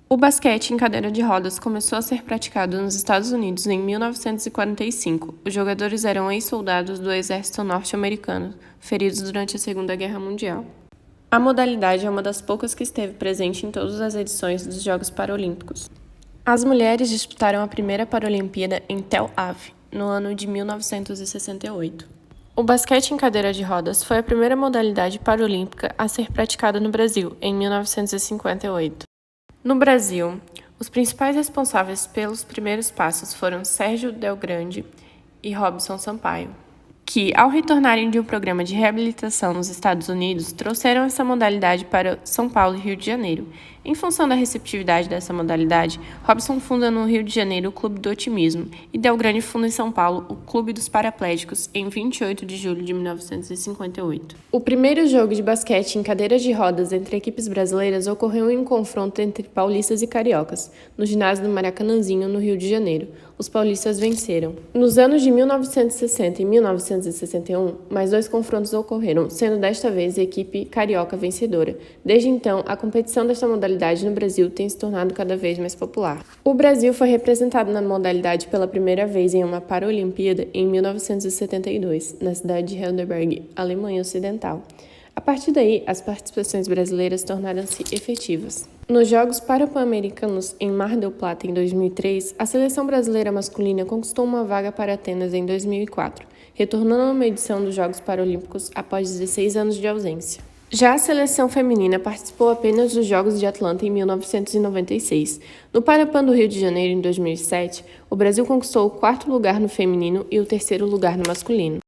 O basquete em cadeira de rodas começou a ser praticado nos Estados Unidos em 1945. Os jogadores eram ex-soldados do exército norte-americano, feridos durante a Segunda Guerra Mundial. A modalidade é uma das poucas que esteve presente em todas as edições dos Jogos Paralímpicos. As mulheres disputaram a primeira Paralimpíada em Tel Aviv, no ano de 1968. O basquete em cadeira de rodas foi a primeira modalidade paralímpica a ser praticada no Brasil, em 1958. No Brasil, os principais responsáveis pelos primeiros passos foram Sérgio Del Grande e Robson Sampaio, que, ao retornarem de um programa de reabilitação nos Estados Unidos, trouxeram essa modalidade para São Paulo e Rio de Janeiro. Em função da receptividade dessa modalidade, Robson funda no Rio de Janeiro o Clube do Otimismo e Del Grande funda em São Paulo o Clube dos Paraplégicos em 28 de julho de 1958. O primeiro jogo de basquete em cadeira de rodas entre equipes brasileiras ocorreu em um confronto entre paulistas e cariocas, no ginásio do Maracanãzinho, no Rio de Janeiro. Os paulistas venceram. Nos anos de 1960 e 1961, mais 2 confrontos ocorreram, sendo desta vez a equipe carioca vencedora. Desde então, a competição desta modalidade no Brasil tem se tornado cada vez mais popular. O Brasil foi representado na modalidade pela primeira vez em uma Paralimpíada em 1972, na cidade de Heidelberg, Alemanha Ocidental. A partir daí, as participações brasileiras tornaram-se efetivas. Nos Jogos Pan-Americanos em Mar del Plata em 2003, a seleção brasileira masculina conquistou uma vaga para Atenas em 2004, retornando a uma edição dos Jogos Paralímpicos após 16 anos de ausência. Já a seleção feminina participou apenas dos Jogos de Atlanta em 1996. No Parapan do Rio de Janeiro em 2007, o Brasil conquistou o 4º lugar no feminino e o 3º lugar no masculino.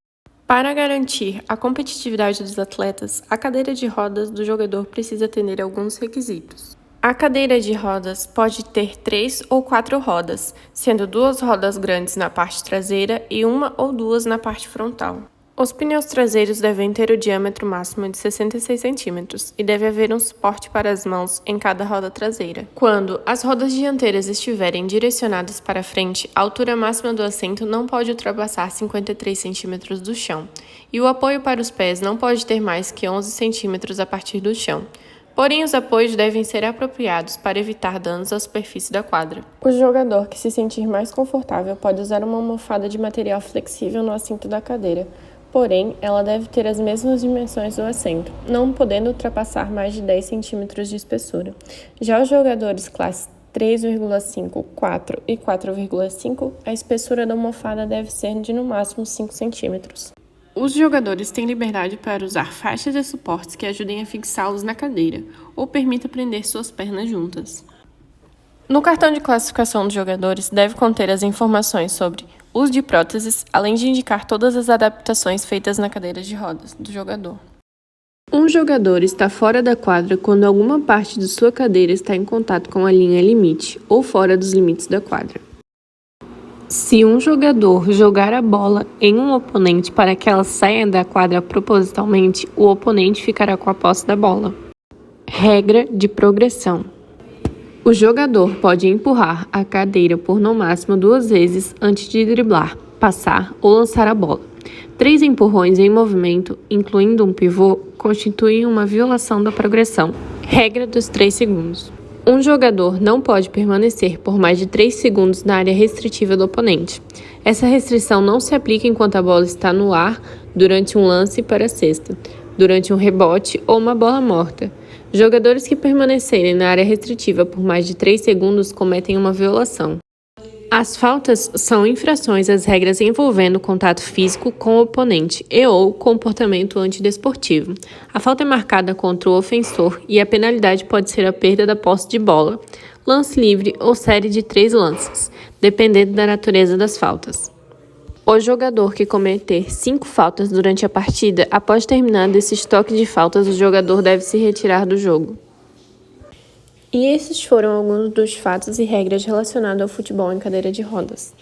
Para garantir a competitividade dos atletas, a cadeira de rodas do jogador precisa atender alguns requisitos. A cadeira de rodas pode ter 3 ou 4 rodas, sendo 2 rodas grandes na parte traseira e 1 ou 2 na parte frontal. Os pneus traseiros devem ter o diâmetro máximo de 66 cm e deve haver um suporte para as mãos em cada roda traseira. Quando as rodas dianteiras estiverem direcionadas para frente, a altura máxima do assento não pode ultrapassar 53 cm do chão, e o apoio para os pés não pode ter mais que 11 cm a partir do chão. Porém, os apoios devem ser apropriados para evitar danos à superfície da quadra. O jogador que se sentir mais confortável pode usar uma almofada de material flexível no assento da cadeira. Porém, ela deve ter as mesmas dimensões do assento, não podendo ultrapassar mais de 10 cm de espessura. Já os jogadores classe 3,5, 4 e 4,5, a espessura da almofada deve ser de no máximo 5 cm. Os jogadores têm liberdade para usar faixas e suportes que ajudem a fixá-los na cadeira, ou permita prender suas pernas juntas. No cartão de classificação dos jogadores deve conter as informações sobre uso de próteses, além de indicar todas as adaptações feitas na cadeira de rodas do jogador. Um jogador está fora da quadra quando alguma parte de sua cadeira está em contato com a linha limite ou fora dos limites da quadra. Se um jogador jogar a bola em um oponente para que ela saia da quadra propositalmente, o oponente ficará com a posse da bola. Regra de progressão. O jogador pode empurrar a cadeira por no máximo 2 vezes antes de driblar, passar ou lançar a bola. 3 empurrões em movimento, incluindo um pivô, constituem uma violação da progressão. Regra dos 3 segundos. Um jogador não pode permanecer por mais de 3 segundos na área restritiva do oponente. Essa restrição não se aplica enquanto a bola está no ar, durante um lance para a cesta, durante um rebote ou uma bola morta. Jogadores que permanecerem na área restritiva por mais de 3 segundos cometem uma violação. As faltas são infrações às regras envolvendo contato físico com o oponente ou comportamento antidesportivo. A falta é marcada contra o ofensor e a penalidade pode ser a perda da posse de bola, lance livre ou série de 3 lances, dependendo da natureza das faltas. O jogador que cometer 5 faltas durante a partida, após terminar desse estoque de faltas, o jogador deve se retirar do jogo. E esses foram alguns dos fatos e regras relacionados ao futebol em cadeira de rodas.